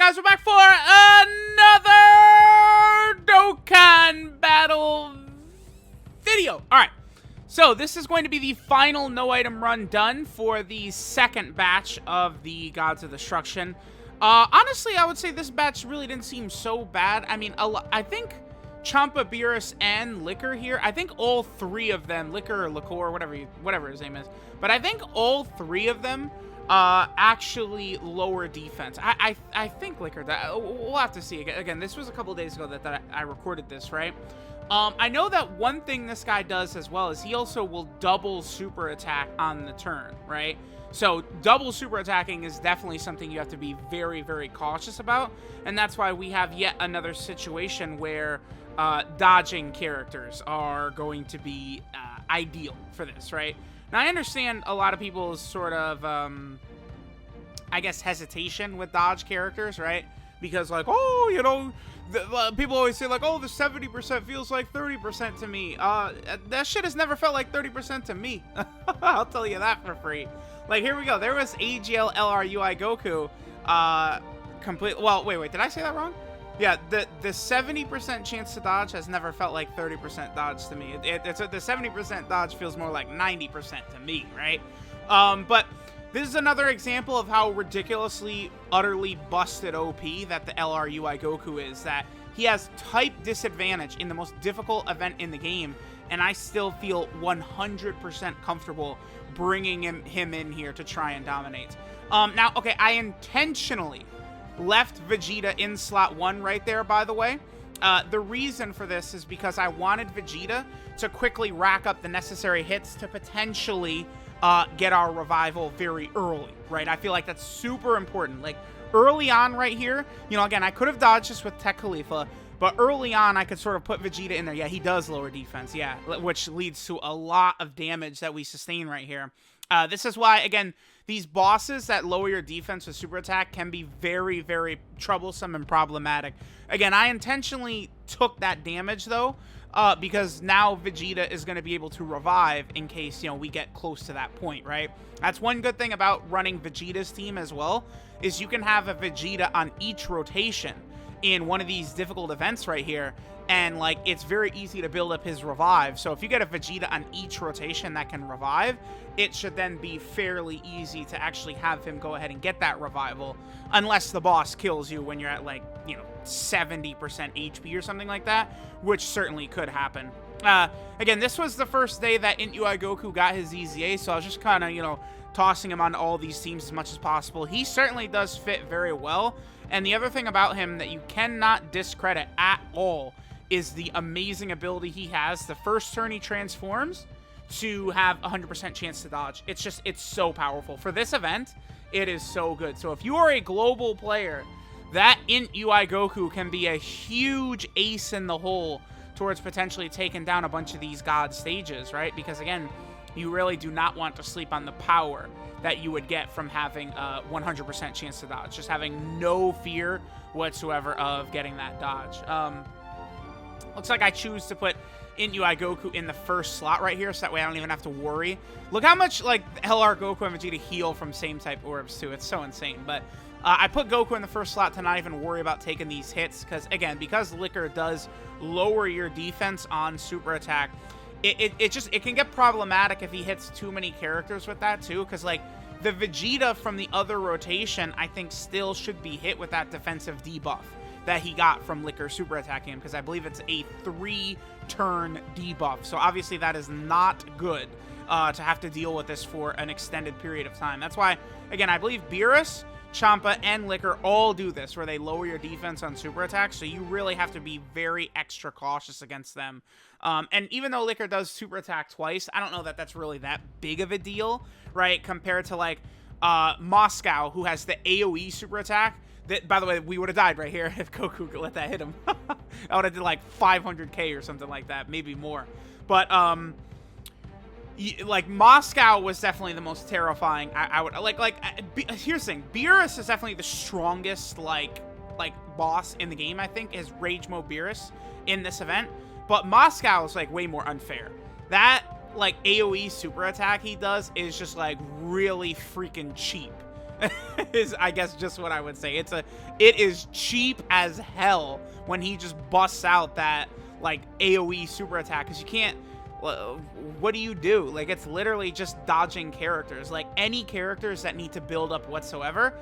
guys? We're back for another Dokkan battle video. Alright, so this is going to be the final no-item run done for the second batch of the Gods of Destruction. Honestly, I would say this batch really didn't seem so bad. I mean, I think Champa, Beerus, and Liquiir here, I think all three of them, Liquiir or Liquiir, whatever his name is, but I think all three of them actually lower defense. I think Liquiir, we'll have to see. Again, this was a couple days ago that I recorded this, right? I know that one thing this guy does as well is he also will double super attack on the turn, right? So double super attacking is definitely something you have to be very, very cautious about, and that's why we have yet another situation where dodging characters are going to be ideal for this, right? Now, I understand a lot of people's sort of, I guess, hesitation with dodge characters, right? Because, like, oh, you know, people always say, like, oh, the 70% feels like 30% to me. That shit has never felt like 30% to me. I'll tell you that for free. Like, here we go. There was AGL LRUI Goku. Well, wait, did I say that wrong? Yeah, the 70% chance to dodge has never felt like 30% dodge to me. The 70% dodge feels more like 90% to me, right? But this is another example of how ridiculously, utterly busted OP that the LRUI Goku is, that he has type disadvantage in the most difficult event in the game, and I still feel 100% comfortable bringing him in here to try and dominate. Now, okay, I intentionally left Vegeta in slot 1 right there, by the way. The reason for this is because I wanted Vegeta to quickly rack up the necessary hits to potentially get our revival very early, right? I feel like that's super important. Like, early on right here, you know, again, I could have dodged this with Tech Khalifa, but early on, I could sort of put Vegeta in there. Yeah, he does lower defense, yeah, which leads to a lot of damage that we sustain right here. This is why, again, these bosses that lower your defense with super attack can be very, very troublesome and problematic. Again, I intentionally took that damage, though, because now Vegeta is going to be able to revive in case, you know, we get close to that point, right? That's one good thing about running Vegeta's team as well, is you can have a Vegeta on each rotation in one of these difficult events right here, and like it's very easy to build up his revive. So if you get a Vegeta on each rotation that can revive, it should then be fairly easy to actually have him go ahead and get that revival, unless the boss kills you when you're at, like, you know, 70% HP or something like that, which certainly could happen. Again, this was the first day that UI Goku got his EZA, so I was just kind of, you know, tossing him on all these teams as much as possible. He certainly does fit very well, and the other thing about him that you cannot discredit at all is the amazing ability he has. The first turn he transforms to have 100% chance to dodge. It's so powerful. For this event, it is so good. So if you are a global player, that UI Goku can be a huge ace in the hole towards potentially taking down a bunch of these god stages, right? Because again, you really do not want to sleep on the power that you would get from having a 100% chance to dodge. Just having no fear whatsoever of getting that dodge. Looks like I choose to put UI Goku in the first slot right here, so that way I don't even have to worry. Look how much, like, LR Goku and Vegeta heal from same type orbs, too. It's so insane. But I put Goku in the first slot to not even worry about taking these hits, because, again, because Liquiir does lower your defense on super attack, it can get problematic if he hits too many characters with that, too, because, like, the Vegeta from the other rotation, I think, still should be hit with that defensive debuff that he got from Liquiir super attacking him, because I believe it's a 3-turn debuff. So obviously that is not good to have to deal with this for an extended period of time. That's why, again, I believe Beerus, Champa, and Liquiir all do this, where they lower your defense on super attacks, so you really have to be very extra cautious against them. And even though Liquiir does super attack twice, I don't know that that's really that big of a deal, right, compared to, like, Moscow, who has the AoE super attack. That, by the way, we would have died right here if Goku could let that hit him. I would have did like 500k or something like that, maybe more. But like, Moscow was definitely the most terrifying. I would here's the thing: Beerus is definitely the strongest like boss in the game. I think is Rage Mode Beerus in this event, but Moscow is like way more unfair. That like AoE super attack he does is just like really freaking cheap. is, I guess, just what I would say. It is cheap as hell when he just busts out that, like, AoE super attack, because you can't, what do you do? Like, it's literally just dodging characters. Like, any characters that need to build up whatsoever,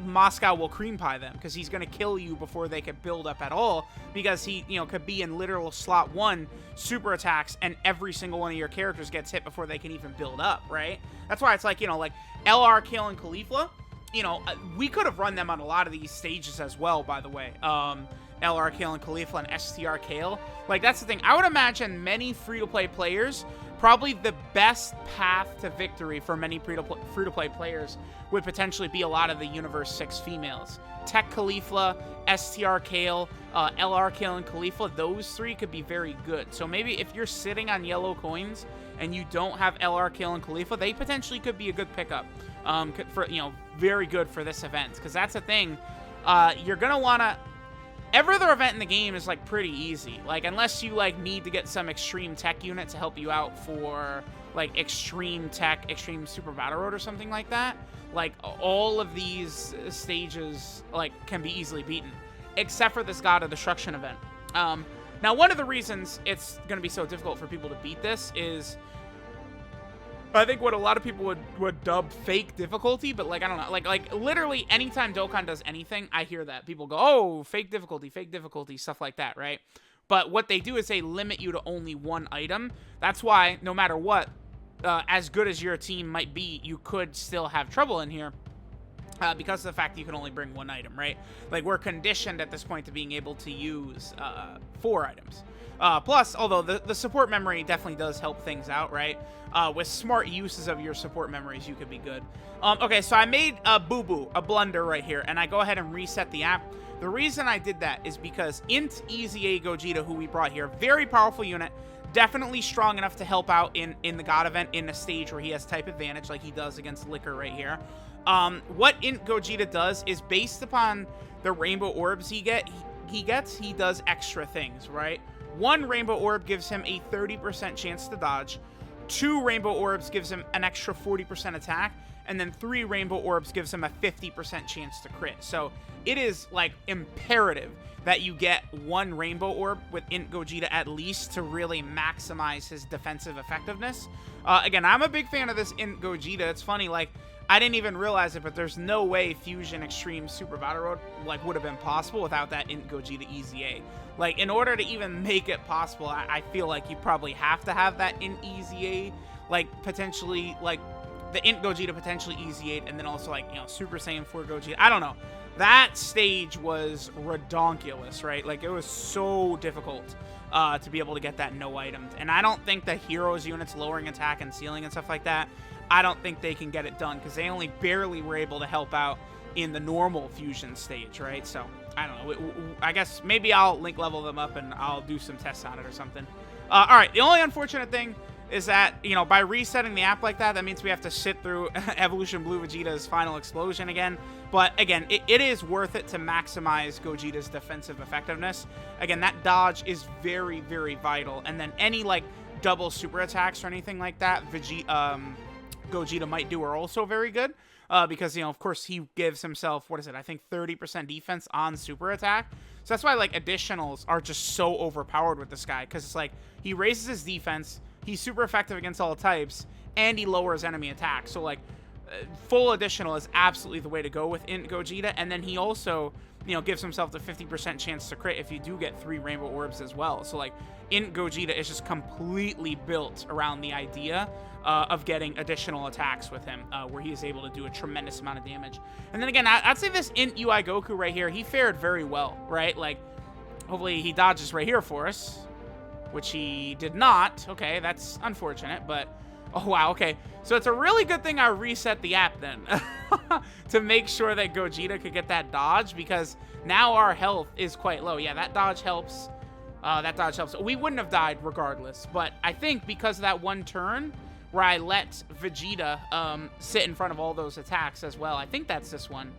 Moscow will cream pie them, because he's going to kill you before they could build up at all, because he, you know, could be in literal slot 1 super attacks, and every single one of your characters gets hit before they can even build up, right? That's why it's like, you know, like, LR, Kale, and Caulifla, you know, we could have run them on a lot of these stages as well, by the way. LR Kale and Caulifla and STR Kale. Like, that's the thing. I would imagine many free-to-play players, probably the best path to victory for many free-to-play players would potentially be a lot of the Universe 6 females. Tech Caulifla, STR Kale, LR Kale, and Caulifla, those 3 could be very good. So maybe if you're sitting on yellow coins and you don't have LR Kale and Caulifla, they potentially could be a good pickup. For, you know, very good for this event. Because that's the thing. You're going to want to... Every other event in the game is, like, pretty easy. Like, unless you, like, need to get some extreme tech unit to help you out for, like, extreme tech, extreme super battle road or something like that. Like, all of these stages, like, can be easily beaten. Except for this God of Destruction event. Now, one of the reasons it's going to be so difficult for people to beat this is... I think what a lot of people would dub fake difficulty, but, like, I don't know. Like literally, anytime Dokkan does anything, I hear that. People go, oh, fake difficulty, stuff like that, right? But what they do is they limit you to only one item. That's why, no matter what, as good as your team might be, you could still have trouble in here. Because of the fact that you can only bring one item, right? Like, we're conditioned at this point to being able to use 4 items. Plus, although the support memory definitely does help things out, right? With smart uses of your support memories, you could be good. Okay, so I made a boo-boo, a blunder right here, and I go ahead and reset the app. The reason I did that is because Int EZA Gogeta, who we brought here, very powerful unit, definitely strong enough to help out in the God event in a stage where he has type advantage like he does against Liquiir right here. What Int Gogeta does is based upon the rainbow orbs he gets, he does extra things, right? 1 rainbow orb gives him a 30% chance to dodge, 2 rainbow orbs gives him an extra 40% attack, and then 3 rainbow orbs gives him a 50% chance to crit. So it is, like, imperative that you get 1 rainbow orb with Int Gogeta at least to really maximize his defensive effectiveness. Again, I'm a big fan of this Int Gogeta. It's funny, like, I didn't even realize it, but there's no way Fusion Extreme Super Battle Road, like, would have been possible without that Int Gogeta EZA. Like, in order to even make it possible, I feel like you probably have to have that Int EZA, like, potentially, like, the Int Gogeta potentially EZA, and then also, like, you know, Super Saiyan 4 Gogeta. I don't know. That stage was redonkulous, right? Like, it was so difficult to be able to get that no items. And I don't think the heroes units lowering attack and ceiling and stuff like that, I don't think they can get it done, because they only barely were able to help out in the normal fusion stage, right? So, I don't know. I guess maybe I'll link level them up and I'll do some tests on it or something. Alright, the only unfortunate thing is that, you know, by resetting the app like that means we have to sit through Evolution Blue Vegeta's final explosion again. But, again, it is worth it to maximize Gogeta's defensive effectiveness. Again, that dodge is very, very vital. And then any, like, double super attacks or anything like that, Gogeta might do are also very good. Because, you know, of course, he gives himself, what is it, I think 30% defense on super attack. So that's why, like, additionals are just so overpowered with this guy. Because it's like, he raises his defense, he's super effective against all types, and he lowers enemy attack. So, like, full additional is absolutely the way to go with Int Gogeta. And then he also, you know, gives himself the 50% chance to crit if you do get 3 rainbow orbs as well. So, like, Int Gogeta is just completely built around the idea of getting additional attacks with him, where he is able to do a tremendous amount of damage. And then again, I'd say this Int UI Goku right here, he fared very well, right? Like, hopefully he dodges right here for us, which he did not. Okay, that's unfortunate, but... Oh, wow, okay. So it's a really good thing I reset the app then to make sure that Gogeta could get that dodge, because now our health is quite low. Yeah, that dodge helps. That dodge helps. We wouldn't have died regardless, but I think because of that one turn where I let Vegeta sit in front of all those attacks as well, I think that's this one,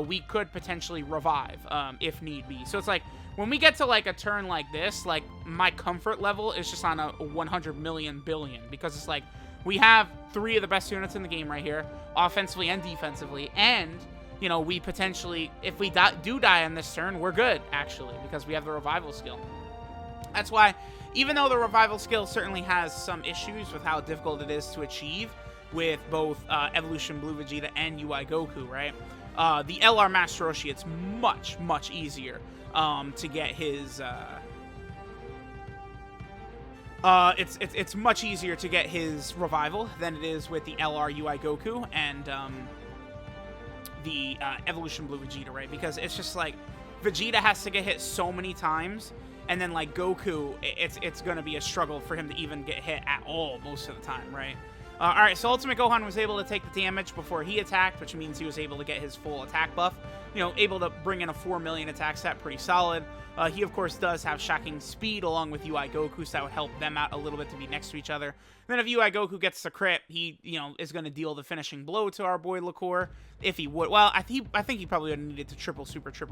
we could potentially revive if need be. So it's like, when we get to, like, a turn like this, like, my comfort level is just on a 100 million billion, because it's like, we have 3 of the best units in the game right here, offensively and defensively, and, you know, we potentially, if we do die on this turn, we're good, actually, because we have the revival skill. That's why, even though the revival skill certainly has some issues with how difficult it is to achieve with both Evolution Blue Vegeta and UI Goku, right? The LR Master Roshi, it's much, much easier to get his... it's much easier to get his revival than it is with the LR UI Goku and the Evolution Blue Vegeta, right? Because it's just like Vegeta has to get hit so many times, and then like Goku, it's gonna be a struggle for him to even get hit at all most of the time, right? All right, so Ultimate Gohan was able to take the damage before he attacked, which means he was able to get his full attack buff. You know, able to bring in a 4 million attack set, pretty solid. He, of course, does have shocking speed along with UI Goku, so that would help them out a little bit to be next to each other. And then if UI Goku gets the crit, he, you know, is going to deal the finishing blow to our boy Liquiir, if he would. Well, I think he probably would have needed to triple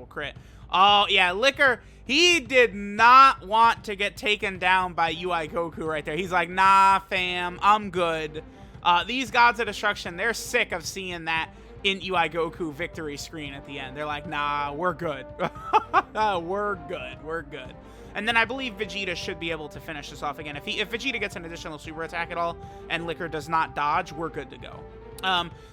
crit. Oh, yeah, Liquiir, he did not want to get taken down by UI Goku right there. He's like, nah, fam, I'm good. These Gods of Destruction, they're sick of seeing that in UI Goku victory screen at the end. They're like, nah, we're good. We're good. And then I believe Vegeta should be able to finish this off again. If Vegeta gets an additional super attack at all and Liquiir does not dodge, we're good to go.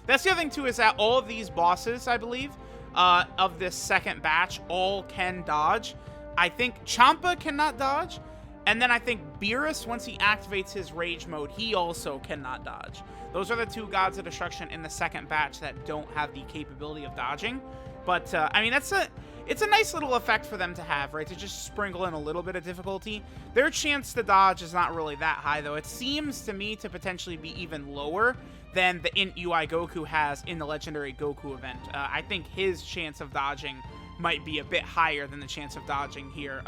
That's the other thing too, is that all of these bosses, I believe, of this second batch, all can dodge. I think Champa cannot dodge. And then I think Beerus, once he activates his Rage mode, he also cannot dodge. Those are the 2 Gods of Destruction in the second batch that don't have the capability of dodging. But, I mean, it's a nice little effect for them to have, right? To just sprinkle in a little bit of difficulty. Their chance to dodge is not really that high, though. It seems to me to potentially be even lower than the Int UI Goku has in the Legendary Goku event. I think his chance of dodging might be a bit higher than the chance of dodging here,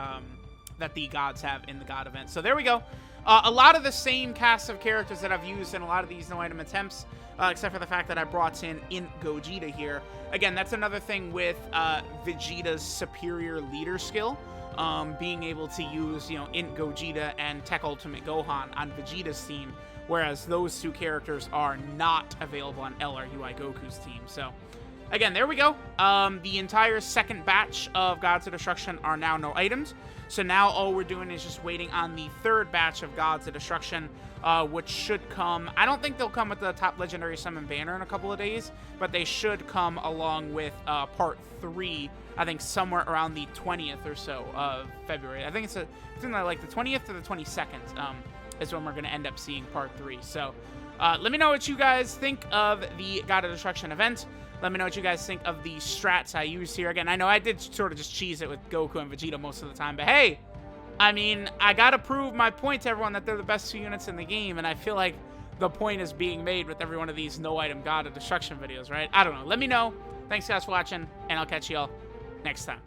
that the gods have in the God event. So there we go. A lot of the same cast of characters that I've used in a lot of these no-item attempts, except for the fact that I brought in Gogeta here. Again, that's another thing with Vegeta's superior leader skill, being able to use, you know, Gogeta and Tech Ultimate Gohan on Vegeta's team, whereas those 2 characters are not available on LR UI Goku's team. So again, there we go. The entire second batch of Gods of Destruction are now no items. So now all we're doing is just waiting on the third batch of Gods of Destruction, which should come. I don't think they'll come with the top legendary summon banner in a couple of days, but they should come along with part 3, I think somewhere around the 20th or so of February. I think it's like the 20th or the 22nd is when we're going to end up seeing part 3. So let me know what you guys think of the God of Destruction event. Let me know what you guys think of the strats I used here. Again, I know I did sort of just cheese it with Goku and Vegeta most of the time, but hey, I mean, I gotta prove my point to everyone that they're the best 2 units in the game, and I feel like the point is being made with every one of these no-item God of Destruction videos, right? I don't know. Let me know. Thanks, guys, for watching, and I'll catch y'all next time.